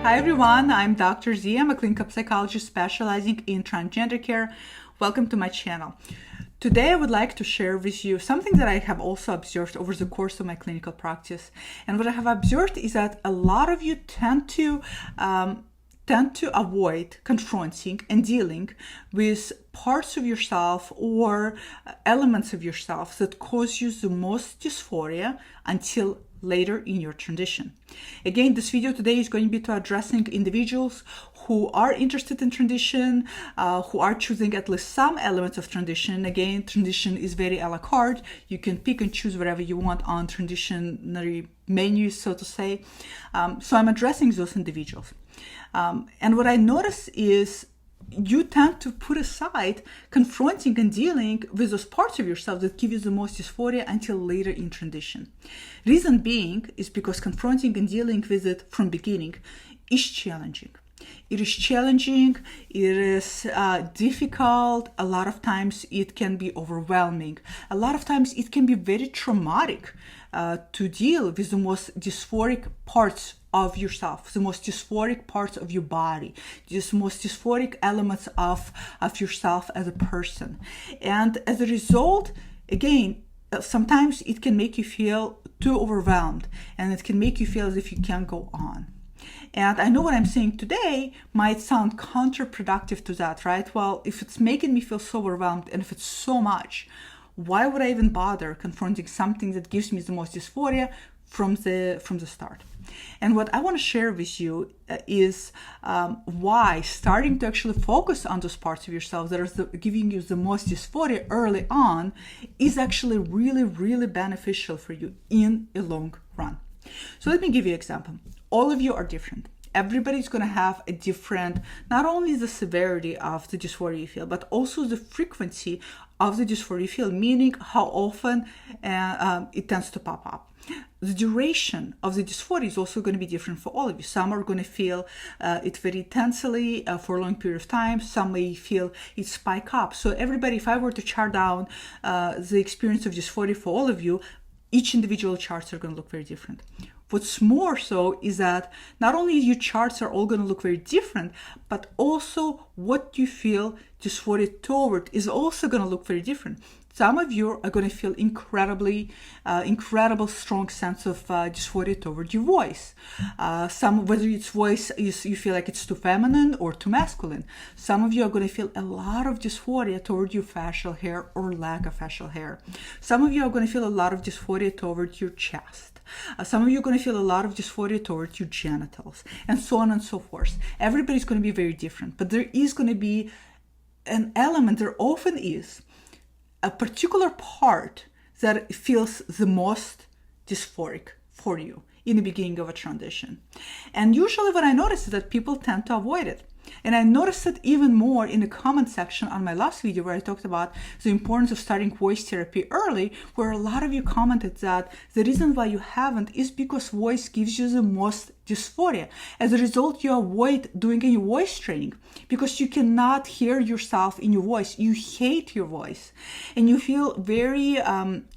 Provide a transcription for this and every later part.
Hi everyone, I'm Dr. Z. I'm a clinical psychologist specializing in transgender care. Welcome to my channel. Today I would like to share with you something that I have also observed over the course of my clinical practice. And what I have observed is that a lot of you tend to avoid confronting and dealing with parts of yourself or elements of yourself that cause you the most dysphoria until later in your transition. Again, this video today is going to be to addressing individuals who are interested in transition, who are choosing at least some elements of transition. Again, transition is very a la carte. You can pick and choose whatever you want on transitionary menu, so to say. So I'm addressing those individuals. And what I notice is you tend to put aside confronting and dealing with those parts of yourself that give you the most dysphoria until later in transition. Reason being is because confronting and dealing with it from beginning is challenging. It is challenging, it is difficult, a lot of times it can be overwhelming, a lot of times it can be very traumatic to deal with the most dysphoric parts of yourself, the most dysphoric parts of your body, the most dysphoric elements of yourself as a person. And as a result, again, sometimes it can make you feel too overwhelmed and it can make you feel as if you can't go on. And I know what I'm saying today might sound counterproductive to that, right? Well, if it's making me feel so overwhelmed and if it's so much, why would I even bother confronting something that gives me the most dysphoria from the start? And what I want to share with you is why starting to actually focus on those parts of yourself that are giving you the most dysphoria early on is actually really, really beneficial for you in a long run. So let me give you an example. All of you are different. Everybody's going to have a different, not only the severity of the dysphoria you feel, but also the frequency of the dysphoria you feel, meaning how often it tends to pop up. The duration of the dysphoria is also going to be different for all of you. Some are going to feel it very intensely for a long period of time. Some may feel it spike up. So everybody, if I were to chart down the experience of dysphoria for all of you, each individual charts are going to look very different. What's more so is that not only your charts are all going to look very different, but also what you feel dysphoria toward is also going to look very different. Some of you are going to feel incredible strong sense of dysphoria toward your voice. Whether it's voice, you feel like it's too feminine or too masculine. Some of you are going to feel a lot of dysphoria toward your facial hair or lack of facial hair. Some of you are going to feel a lot of dysphoria toward your chest. Some of you are going to feel a lot of dysphoria towards your genitals, and so on and so forth. Everybody's going to be very different, but there is going to be an element, there often is, a particular part that feels the most dysphoric for you in the beginning of a transition. And usually what I notice is that people tend to avoid it. And I noticed it even more in the comment section on my last video where I talked about the importance of starting voice therapy early, where a lot of you commented that the reason why you haven't is because voice gives you the most dysphoria. As a result, you avoid doing any voice training because you cannot hear yourself in your voice. You hate your voice and you feel very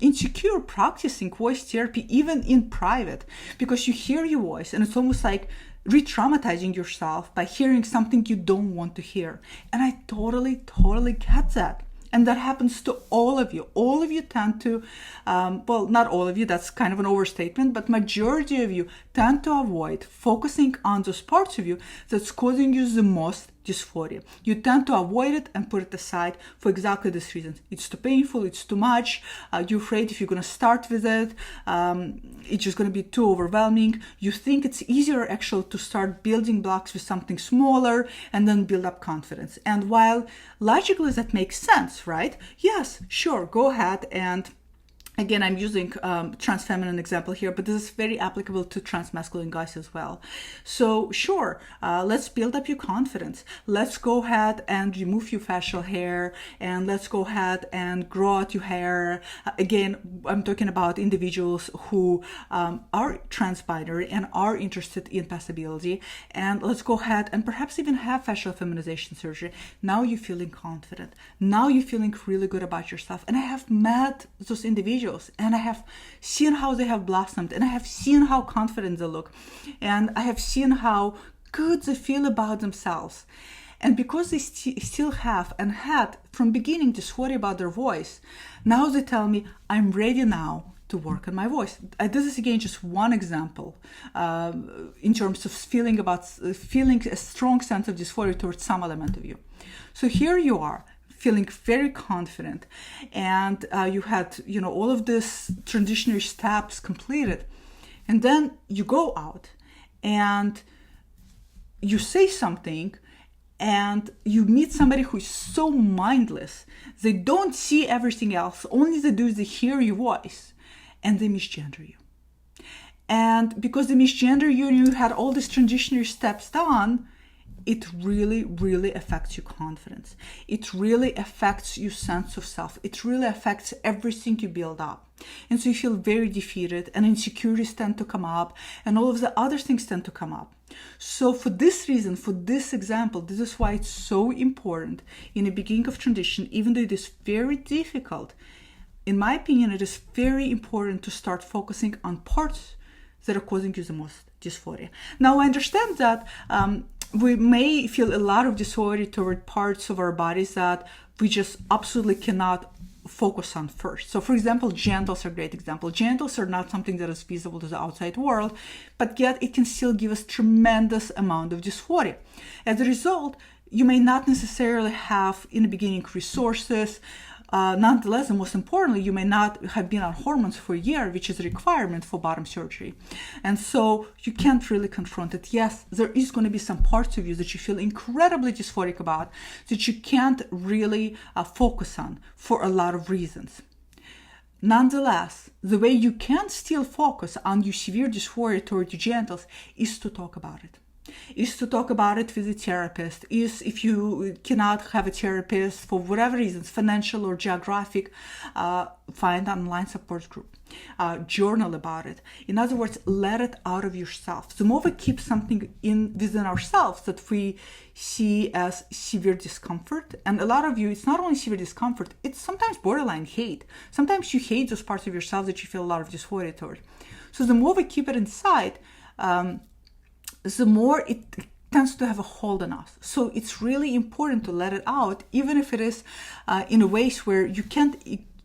insecure practicing voice therapy even in private because you hear your voice and it's almost like re-traumatizing yourself by hearing something you don't want to hear. And I totally get that. And that happens to all of you. All of you tend to, well, not all of you, that's kind of an overstatement, but majority of you tend to avoid focusing on those parts of you that's causing you the most dysphoria. You tend to avoid it and put it aside for exactly this reason. It's too painful, it's too much, you're afraid if you're going to start with it, it's just going to be too overwhelming. You think it's easier actually to start building blocks with something smaller and then build up confidence. And while logically that makes sense, right? Yes, sure, go ahead and again, I'm using trans feminine example here, but this is very applicable to trans masculine guys as well. So sure, let's build up your confidence. Let's go ahead and remove your facial hair and let's go ahead and grow out your hair. Again, I'm talking about individuals who are trans-binary and are interested in passability. And let's go ahead and perhaps even have facial feminization surgery. Now you're feeling confident. Now you're feeling really good about yourself. And I have met those individuals and I have seen how they have blossomed and I have seen how confident they look and I have seen how good they feel about themselves. And because they still have and had from beginning dysphoria about their voice, now they tell me, I'm ready now to work on my voice. This is again just one example in terms of feeling a strong sense of dysphoria towards some element of you. So here you are, feeling very confident, and you had all of this transitionary steps completed, and then you go out and you say something, and you meet somebody who is so mindless. They don't see everything else. Only they do is they hear your voice, and they misgender you. And because they misgender you and you had all these transitionary steps done, it really, really affects your confidence. It really affects your sense of self. It really affects everything you build up. And so you feel very defeated, and insecurities tend to come up, and all of the other things tend to come up. So for this reason, for this example, this is why it's so important in the beginning of transition, even though it is very difficult. In my opinion, it is very important to start focusing on parts that are causing you the most dysphoria. Now, I understand that we may feel a lot of dysphoria toward parts of our bodies that we just absolutely cannot focus on first. So for example, genitals are a great example. Genitals are not something that is visible to the outside world, but yet it can still give us tremendous amount of dysphoria. As a result, you may not necessarily have in the beginning resources. Nonetheless, and most importantly, you may not have been on hormones for a year, which is a requirement for bottom surgery. And so you can't really confront it. Yes, there is going to be some parts of you that you feel incredibly dysphoric about, that you can't really focus on for a lot of reasons. Nonetheless, the way you can still focus on your severe dysphoria toward your genitals is to talk about it. Is to talk about it with a therapist. Is if you cannot have a therapist for whatever reasons, financial or geographic, find an online support group. Journal about it. In other words, let it out of yourself. The more we keep something within ourselves that we see as severe discomfort, and a lot of you, it's not only severe discomfort, it's sometimes borderline hate. Sometimes you hate those parts of yourself that you feel a lot of dysphoria toward. So the more we keep it inside, the more it tends to have a hold on us. So it's really important to let it out, even if it is in a ways where you can't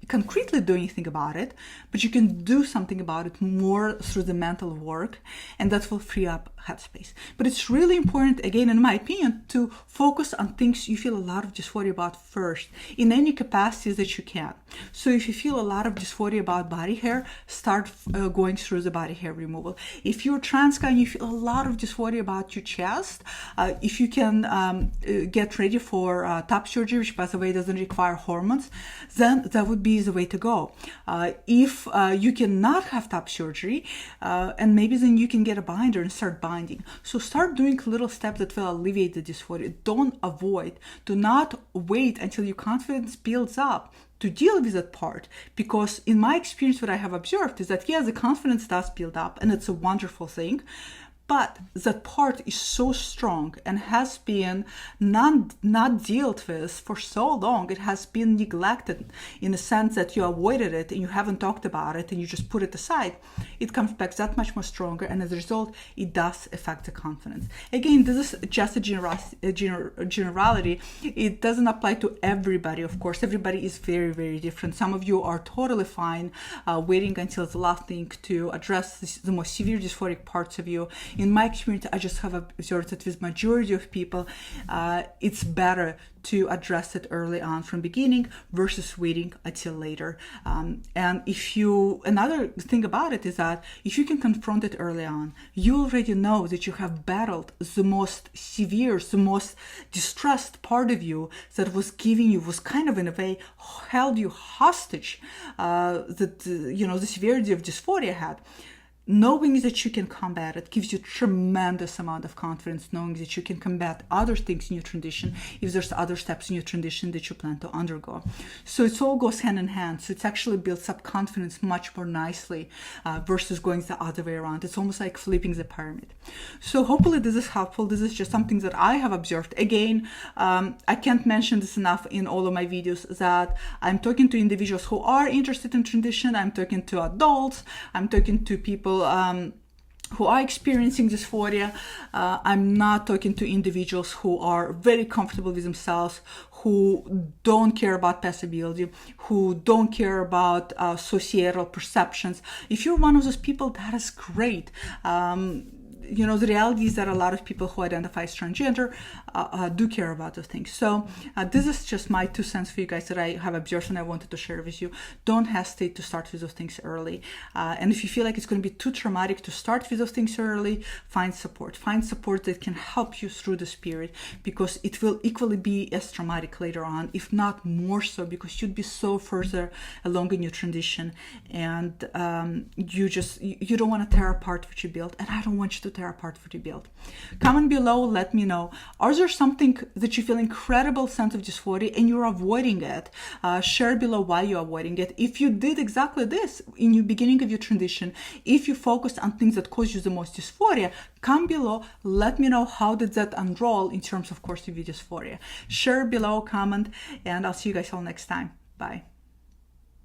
concretely do anything about it, but you can do something about it more through the mental work, and that will free up headspace. But it's really important, again, in my opinion, to focus on things you feel a lot of dysphoria about first, in any capacities that you can. So if you feel a lot of dysphoria about body hair, start going through the body hair removal. If you're trans guy and you feel a lot of dysphoria about your chest, if you can get ready for top surgery, which by the way doesn't require hormones, then that would be the way to go. If you cannot have top surgery, and maybe then you can get a binder and start binding. So start doing little steps that will alleviate the dysphoria. Do not wait until your confidence builds up to deal with that part, because in my experience, what I have observed is that yes, the confidence does build up, and it's a wonderful thing. But that part is so strong and has been not dealt with for so long. It has been neglected in the sense that you avoided it and you haven't talked about it and you just put it aside. It comes back that much more stronger, and as a result, it does affect the confidence. Again, this is just a generality. It doesn't apply to everybody, of course. Everybody is very, very different. Some of you are totally fine waiting until the last thing to address the most severe dysphoric parts of you. In my experience, I just have observed that with majority of people, it's better to address it early on from beginning versus waiting until later. And another thing about it is that if you can confront it early on, you already know that you have battled the most severe, the most distressed part of you that was kind of in a way held you hostage, the severity of dysphoria had. Knowing that you can combat it gives you tremendous amount of confidence, knowing that you can combat other things in your transition if there's other steps in your transition that you plan to undergo. So it all goes hand in hand. So it actually builds up confidence much more nicely versus going the other way around. It's almost like flipping the pyramid. So hopefully this is helpful. This is just something that I have observed. Again, I can't mention this enough in all of my videos that I'm talking to individuals who are interested in transition. I'm talking to adults. I'm talking to people who are experiencing dysphoria. I'm not talking to individuals who are very comfortable with themselves, who don't care about passability, who don't care about societal perceptions. If you're one of those people, that is great. You know, the reality is that a lot of people who identify as transgender do care about those things. So this is just my 2 cents for you guys that I have observed and I wanted to share with you. Don't hesitate to start with those things early. And if you feel like it's going to be too traumatic to start with those things early, find support. Find support that can help you through this period, because it will equally be as traumatic later on, if not more so, because you'd be so further along in your transition, and you don't want to tear apart what you built, and I don't want you to tear apart what you built. Comment below, let me know. Are there something that you feel incredible sense of dysphoria and you're avoiding it? Share below why you're avoiding it. If you did exactly this in the beginning of your transition, if you focused on things that cause you the most dysphoria, come below, let me know how did that unroll in terms of course of your dysphoria. Share below, comment, and I'll see you guys all next time. Bye.